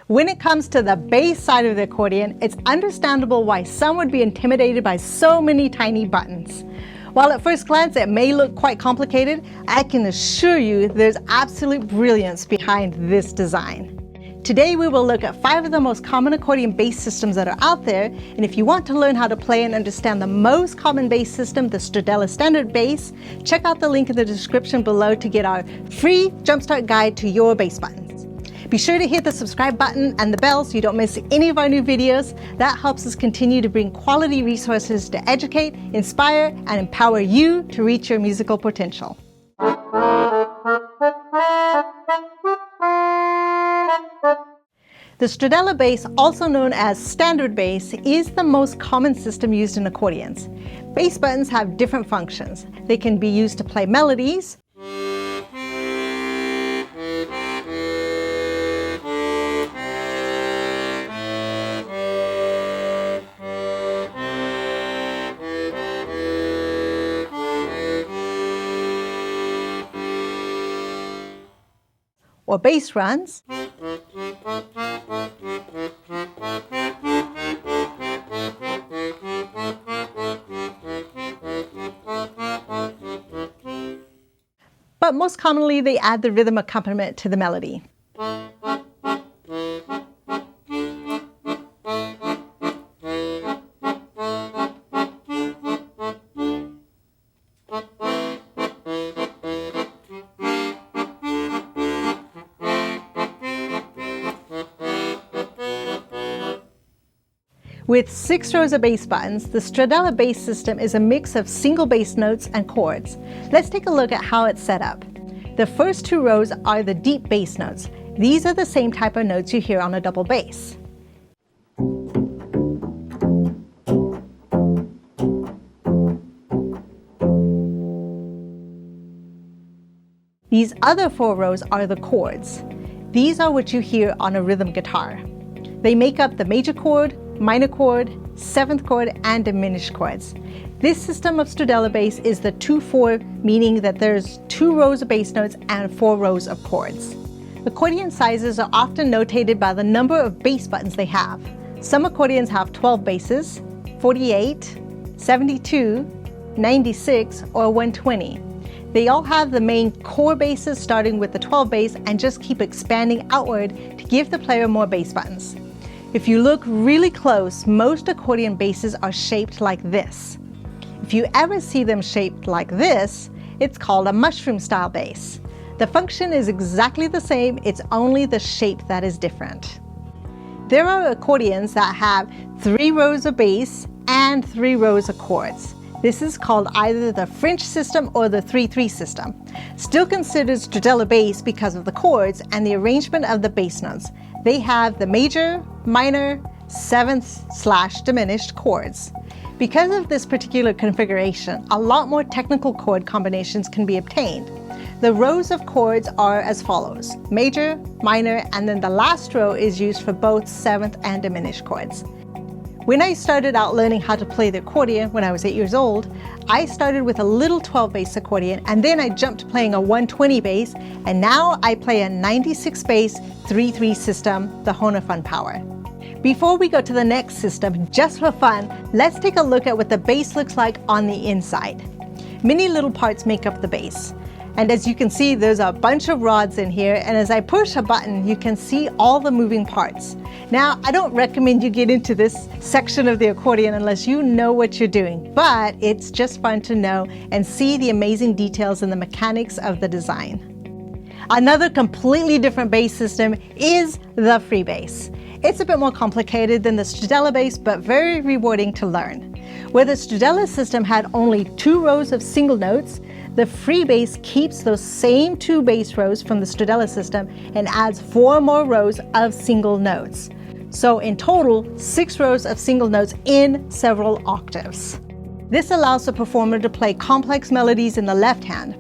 When it comes to the bass side of the accordion, it's understandable why some would be intimidated by so many tiny buttons. While at first glance it may look quite complicated, I can assure you there's absolute brilliance behind this design. Today we will look at 5 of the most common accordion bass systems that are out there, and if you want to learn how to play and understand the most common bass system, the Stradella standard bass, check out the link in the description below to get our free Jumpstart guide to your bass buttons. Be sure to hit the subscribe button and the bell so you don't miss any of our new videos. That helps us continue to bring quality resources to educate, inspire, and empower you to reach your musical potential. The Stradella bass, also known as standard bass, is the most common system used in accordions. Bass buttons have different functions. They can be used to play melodies, or bass runs, but most commonly they add the rhythm accompaniment to the melody. With 6 rows of bass buttons, the Stradella bass system is a mix of single bass notes and chords. Let's take a look at how it's set up. The first 2 rows are the deep bass notes. These are the same type of notes you hear on a double bass. These other 4 rows are the chords. These are what you hear on a rhythm guitar. They make up the major chord, minor chord, 7th chord, and diminished chords. This system of Stradella bass is the 2-4, meaning that there's 2 rows of bass notes and 4 rows of chords. Accordion sizes are often notated by the number of bass buttons they have. Some accordions have 12 basses, 48, 72, 96, or 120. They all have the main core basses starting with the 12 bass and just keep expanding outward to give the player more bass buttons. If you look really close, most accordion basses are shaped like this. If you ever see them shaped like this, it's called a mushroom style bass. The function is exactly the same, it's only the shape that is different. There are accordions that have 3 rows of bass and 3 rows of chords. This is called either the French system or the 3-3 system. Still considered Stradella bass because of the chords and the arrangement of the bass notes. They have the major, minor, 7th/diminished chords. Because of this particular configuration, a lot more technical chord combinations can be obtained. The rows of chords are as follows: major, minor, and then the last row is used for both 7th and diminished chords. When I started out learning how to play the accordion when I was 8 years old, I started with a little 12 bass accordion and then I jumped to playing a 120 bass, and now I play a 96 bass 3-3 system, the Hona Fun Power. Before we go to the next system, just for fun, let's take a look at what the bass looks like on the inside. Many little parts make up the bass. And as you can see, there's a bunch of rods in here, and as I push a button, you can see all the moving parts. Now, I don't recommend you get into this section of the accordion unless you know what you're doing, but it's just fun to know and see the amazing details in the mechanics of the design. Another completely different bass system is the free bass. It's a bit more complicated than the Stradella bass, but very rewarding to learn. Where the Stradella system had only 2 rows of single notes, the free bass keeps those same 2 bass rows from the Stradella system and adds 4 more rows of single notes. So in total, 6 rows of single notes in several octaves. This allows the performer to play complex melodies in the left hand.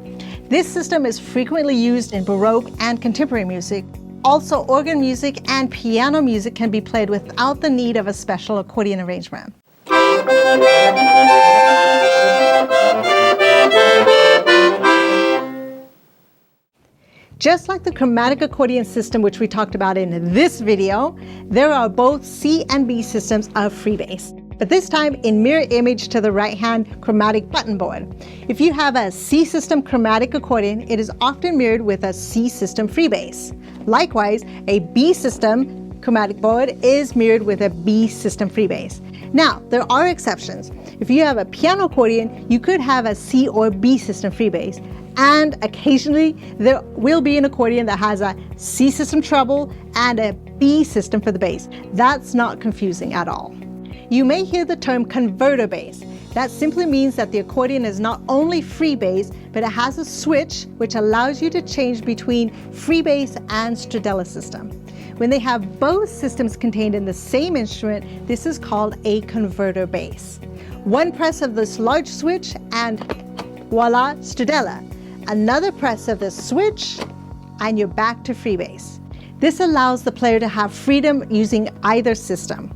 This system is frequently used in Baroque and contemporary music. Also, organ music and piano music can be played without the need of a special accordion arrangement. Just like the chromatic accordion system, which we talked about in this video, there are both C and B systems of freebass, but this time in mirror image to the right-hand chromatic button board. If you have a C system chromatic accordion, it is often mirrored with a C system freebass. Likewise, a B system chromatic board is mirrored with a B system freebass. Now, there are exceptions. If you have a piano accordion, you could have a C or B system freebass. And occasionally, there will be an accordion that has a C system treble and a B system for the bass. That's not confusing at all. You may hear the term converter bass. That simply means that the accordion is not only freebass, but it has a switch which allows you to change between freebass and Stradella system. When they have both systems contained in the same instrument, this is called a converter bass. One press of this large switch and voila, Stradella. Another press of the switch and you're back to freebass. This allows the player to have freedom using either system.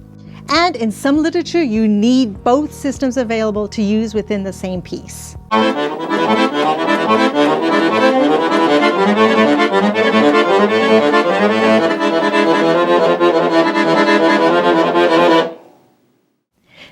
And in some literature, you need both systems available to use within the same piece.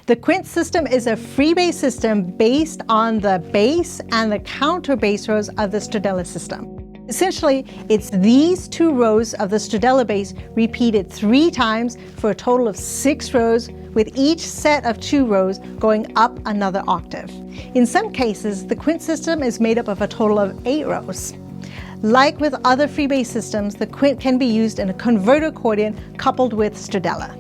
The Quint system is a freebass system based on the bass and the counterbass rows of the Stradella system. Essentially, it's these two rows of the Stradella bass repeated 3 times for a total of 6 rows, with each set of 2 rows going up another octave. In some cases, the Quint system is made up of a total of 8 rows. Like with other freebass systems, the Quint can be used in a converter accordion coupled with Stradella.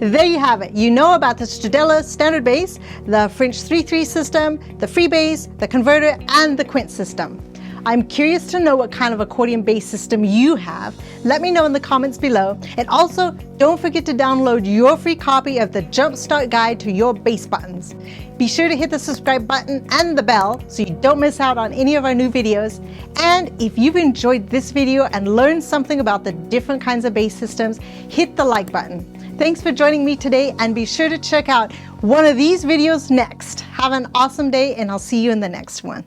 There you have it. You know about the Stradella standard bass, the French 3/3 system, the freebass, the converter, and the Quint system. I'm curious to know what kind of accordion bass system you have. Let me know in the comments below. And also, don't forget to download your free copy of the Jumpstart Guide to your bass buttons. Be sure to hit the subscribe button and the bell so you don't miss out on any of our new videos. And if you've enjoyed this video and learned something about the different kinds of bass systems, hit the like button. Thanks for joining me today, and be sure to check out one of these videos next. Have an awesome day, and I'll see you in the next one.